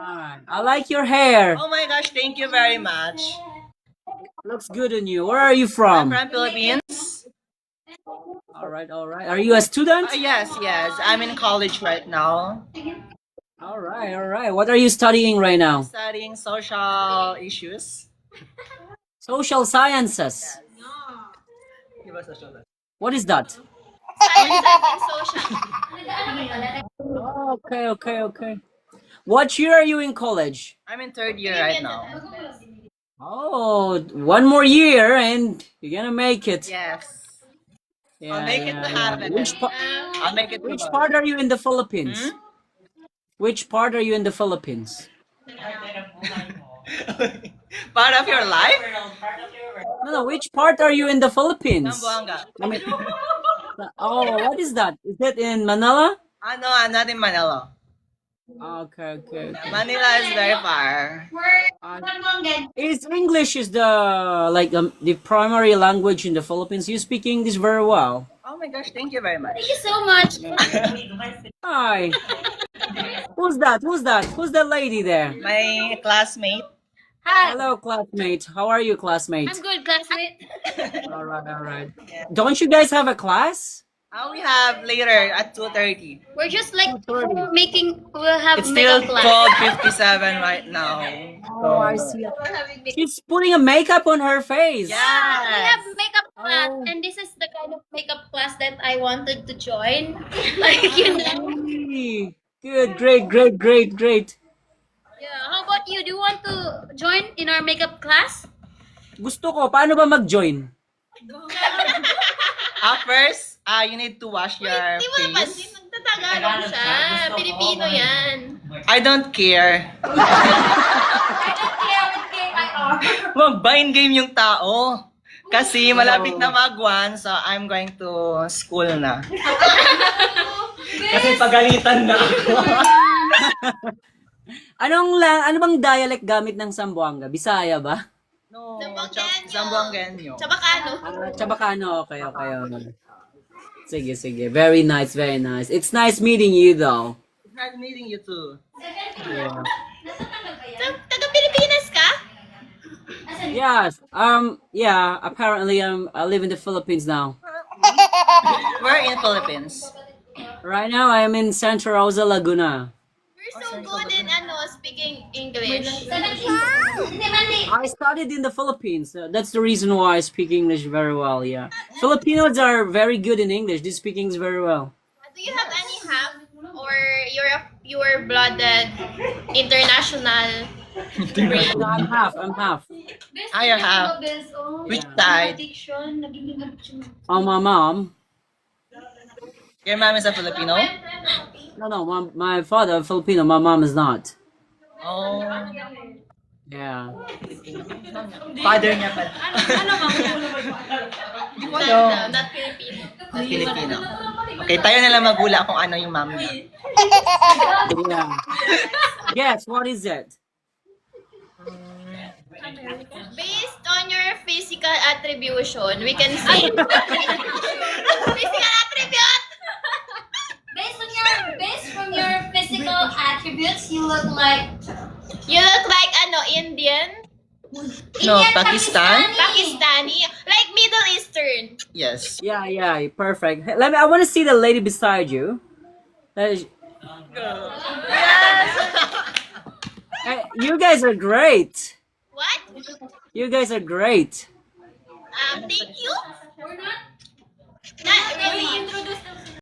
I like your hair. Oh my gosh, thank you very much. Looks good on you. Where are you I'm from? from Philippines. All right, all right. Are you a student? Yes, yes. I'm in college right now. All right, all right. What are you studying right now? Studying social issues. Social sciences. What is that? Science and social. Okay, okay, okay. What year are you in college? I'm in third year right now. Oh, one more year and you're gonna make it. Yes. Yeah, I'll make it yeah, yeah. happen. I'll make it Which tomorrow. part are you in the Philippines? Hmm? Which part are you in the Philippines? Part of your life? No, no. Which part are you in the Philippines? Zamboanga. I mean, oh, what is that? Is that in Manila? No, I'm not in Manila. Okay, okay. Manila is very far. Is English is the the primary language in the Philippines? You speak English very well. Oh my gosh, thank you very much. Thank you so much. Hi. Who's that? Who's that? Who's that lady there? My classmate. Hi. Hello, classmate. How are you, classmate? I'm good, classmate. All right, all right. Don't you guys have a class? We have later at 2:30. We're just like 2:30. we'll have It's still makeup class. 12:57 right now. Oh, I see. She's putting a makeup on her face. We have Yes. makeup class, Oh. and this is the kind of makeup class that I wanted to join. Like, you know. Hey, good, great, great, great, great. Yeah. How about you? Do you want to join in our makeup class? Gusto ko. Paano ba mag-join? First, you need to wash your Di mo napansin, face. nagtatagalog siya. Pilipino yan. I don't care. Mag-bind game yung tao. Kasi malapit na mag-1, so I'm going to school na. Kasi pagalitan na ako. Ano bang dialect gamit ng Zamboanga? Bisaya ba? No, Zamboangueño. Zamboangueño. Chabacano. Chabacano, okay, okay. Okay. Sige, sige. Very nice, very nice. It's nice meeting you though. It's nice meeting you too. Yeah. Taga-Pilipinas ka? Yes. Yeah, apparently I live in the Philippines now. We're in Philippines. Right now I am in Santa Rosa, Laguna. You're so good in speaking English. I studied in the Philippines. That's the reason why I speak English very well, yeah. Filipinos are very good in English. They speak English very well. Do you have any half, or you're a pure-blooded international? No, I'm half. I'm half. I have. Which side? My mom. Your mom is a Filipino? No, my father Filipino. My mom is not. Oh. Yeah. Father niya pala. Not Filipino. Filipino. Okay, tayo na lang magula kung ano yung mom niya. Yeah. Yes. What is it? Based on your physical attribution, we can say physical attribute. Based from your physical attributes, you look like Indian. No, Pakistan? Pakistani, like Middle Eastern. Yes. Yeah, yeah. Perfect. Hey, I want to see the lady beside you. Hey, you guys are great. What? You guys are great. Thank you.